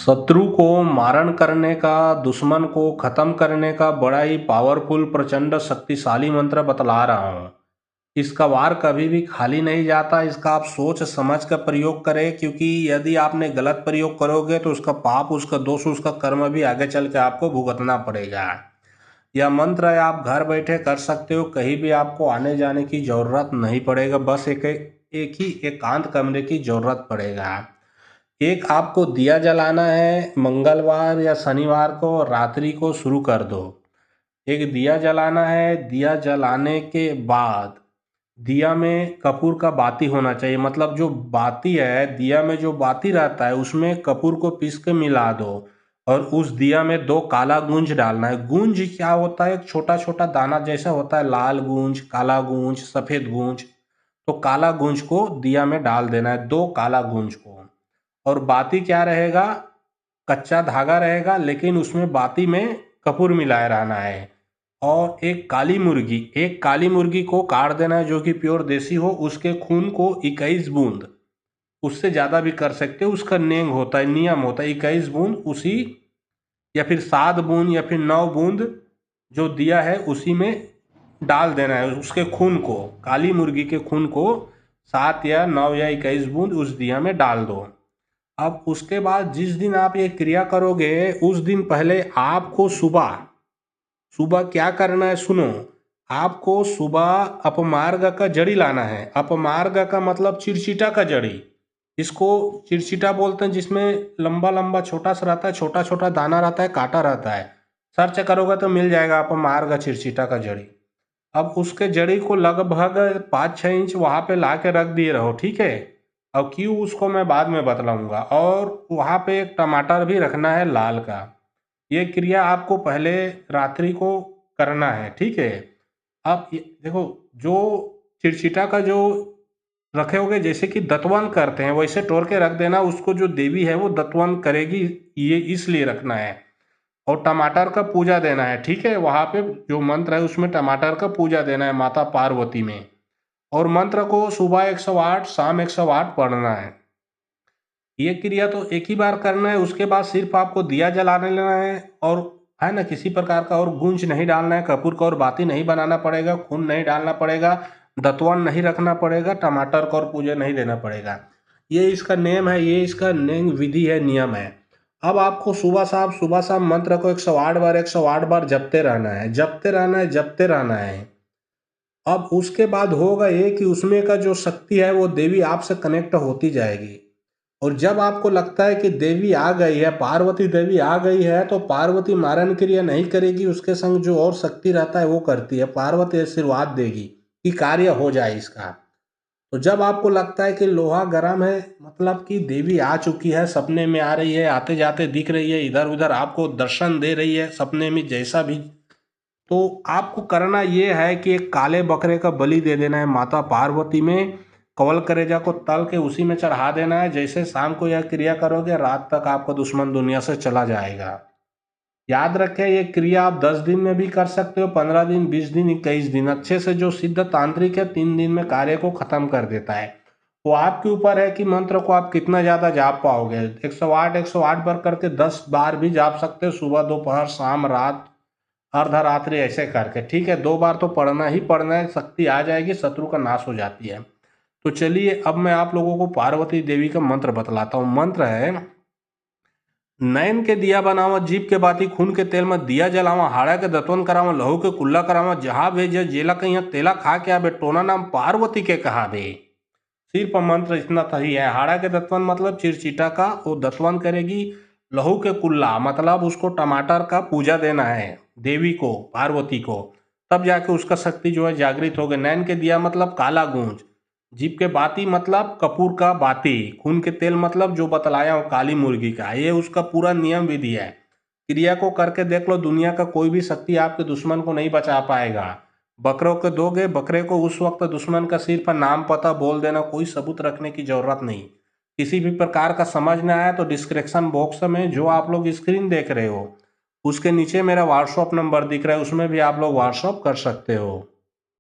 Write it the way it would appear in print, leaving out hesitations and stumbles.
शत्रु को मारण करने का, दुश्मन को खत्म करने का बड़ा ही पावरफुल प्रचंड शक्तिशाली मंत्र बतला रहा हूँ। इसका वार कभी भी खाली नहीं जाता। इसका आप सोच समझ कर प्रयोग करें, क्योंकि यदि आपने गलत प्रयोग करोगे तो उसका पाप, उसका दोष, उसका कर्म भी आगे चल के आपको भुगतना पड़ेगा। यह मंत्र है, आप घर बैठे कर सकते हो, कहीं भी आपको आने जाने की जरूरत नहीं पड़ेगा। बस एक ही एकांत कमरे की जरूरत पड़ेगा। एक आपको दिया जलाना है, मंगलवार या शनिवार को रात्रि को शुरू कर दो। एक दिया जलाना है, दिया जलाने के बाद दिया में कपूर का बाती होना चाहिए। मतलब जो बाती है, दिया में जो बाती रहता है उसमें कपूर को पीस के मिला दो और उस दिया में दो काला गूंज डालना है। गूंज क्या होता है? एक छोटा छोटा दाना जैसा होता है, लाल गूंज, काला गूंज, सफेद गूंज। तो काला गूंज को दिया में डाल देना है, दो काला गूंज को। और बाती क्या रहेगा? कच्चा धागा रहेगा, लेकिन उसमें बाती में कपूर मिलाए रहना है। और एक काली मुर्गी को काट देना है, जो कि प्योर देसी हो। उसके खून को 21 बूंद, उससे ज़्यादा भी कर सकते हो, उसका नेम होता है, नियम होता है 21 बूंद उसी, या फिर 7 बूंद या फिर 9 बूंद जो दिया है उसी में डाल देना है। उसके खून को, काली मुर्गी के खून को 7 या 9 या 21 बूंद उस दिया में डाल दो। अब उसके बाद जिस दिन आप ये क्रिया करोगे उस दिन पहले आपको सुबह सुबह क्या करना है सुनो। आपको सुबह अपमार्ग का जड़ी लाना है। अपमार्ग का मतलब चिरचिटा का जड़ी। इसको चिरचिटा बोलते हैं, जिसमें लंबा लंबा छोटा सा रहता है, छोटा छोटा दाना रहता है, कांटा रहता है। सर्च करोगे तो मिल जाएगा अपमार्ग चिरचिटा का जड़ी। अब उसके जड़ी को लगभग 5-6 इंच वहाँ पे ला के रख दिए रहो, ठीक है। अब क्यों, उसको मैं बाद में बतलाऊंगा। और वहाँ पे एक टमाटर भी रखना है लाल का। ये क्रिया आपको पहले रात्रि को करना है, ठीक है। अब देखो, जो चिड़चिटा का जो रखे होगे, जैसे कि दतवन करते हैं वैसे तोड़ के रख देना। उसको जो देवी है वो दतवन करेगी, ये इसलिए रखना है। और टमाटर का पूजा देना है, ठीक है। वहाँ पे जो मंत्र है उसमें टमाटर का पूजा देना है माता पार्वती में। और मंत्र को सुबह 108, शाम 108 पढ़ना है। ये क्रिया तो एक ही बार करना है। उसके बाद सिर्फ आपको दिया जलाने लेना है, और है ना, किसी प्रकार का और गूंज नहीं डालना है, कपूर का और बाती नहीं बनाना पड़ेगा, खून नहीं डालना पड़ेगा, दतवन नहीं रखना पड़ेगा, टमाटर का और पूजा नहीं देना पड़ेगा। ये इसका नेम है, ये इसका नेम विधि है, नियम है। अब आपको सुबह शाम मंत्र को 108 बार 108 बार जपते रहना है, जपते रहना है, जपते रहना है। अब उसके बाद होगा ये कि उसमें का जो शक्ति है वो देवी आपसे कनेक्ट होती जाएगी। और जब आपको लगता है कि देवी आ गई है, पार्वती देवी आ गई है, तो पार्वती मारण क्रिया नहीं करेगी, उसके संग जो और शक्ति रहता है वो करती है। पार्वती आशीर्वाद देगी कि कार्य हो जाए इसका। तो जब आपको लगता है कि लोहा गर्म है, मतलब कि देवी आ चुकी है, सपने में आ रही है, आते जाते दिख रही है, इधर उधर आपको दर्शन दे रही है सपने में, जैसा भी, तो आपको करना ये है कि एक काले बकरे का बलि दे देना है माता पार्वती में। कवल करेजा को तल के उसी में चढ़ा देना है। जैसे शाम को यह क्रिया करोगे, रात तक आपका दुश्मन दुनिया से चला जाएगा। याद रखें, ये क्रिया आप 10 दिन में भी कर सकते हो, 15 दिन, 20 दिन, 21 दिन। अच्छे से जो सिद्ध तांत्रिक है 3 दिन में कार्य को खत्म कर देता है। वो आपके ऊपर है कि मंत्र को आप कितना ज्यादा जाप पाओगे। 108 बार करके 10 बार भी जाप सकते हो, सुबह, दोपहर, शाम, रात, अर्धरात्रि, ऐसे करके, ठीक है। 2 बार तो पढ़ना ही पढ़ना है, शक्ति आ जाएगी, शत्रु का नाश हो जाती है। तो चलिए, अब मैं आप लोगों को पार्वती देवी का मंत्र बतलाता हूँ। मंत्र है, नैन के दिया बनावा, जीभ के बाती, खून के तेल में दिया जलावा, हाड़ा के दतवन करावा, लहू के कुल्ला करावा, जहाँ भेजे जेला कहीं तेला खा के आबे, टोना नाम पार्वती के कहा बे। सिर्फ मंत्र इतना सही है। हाड़ा के दतवन मतलब चिरचिटा का वो दतवन करेगी। लहू के कुल्ला मतलब उसको टमाटर का पूजा देना है देवी को, पार्वती को, तब जाके उसका शक्ति जो है जागृत होगा। नैन के दिया मतलब काला गूंज, जीप के बाती मतलब कपूर का बाती, खून के तेल मतलब जो बतलाया हूँ काली मुर्गी का। ये उसका पूरा नियम विधि है। क्रिया को करके देख लो, दुनिया का कोई भी शक्ति आपके दुश्मन को नहीं बचा पाएगा। बकरों को दोगे, बकरे को उस वक्त दुश्मन का सिर पर नाम पता बोल देना, कोई सबूत रखने की जरूरत नहीं। किसी भी प्रकार का समझ ना आया तो डिस्क्रिप्शन बॉक्स में जो आप लोग स्क्रीन देख रहे हो उसके नीचे मेरा व्हाट्सअप नंबर दिख रहा है, उसमें भी आप लोग व्हाट्सअप कर सकते हो।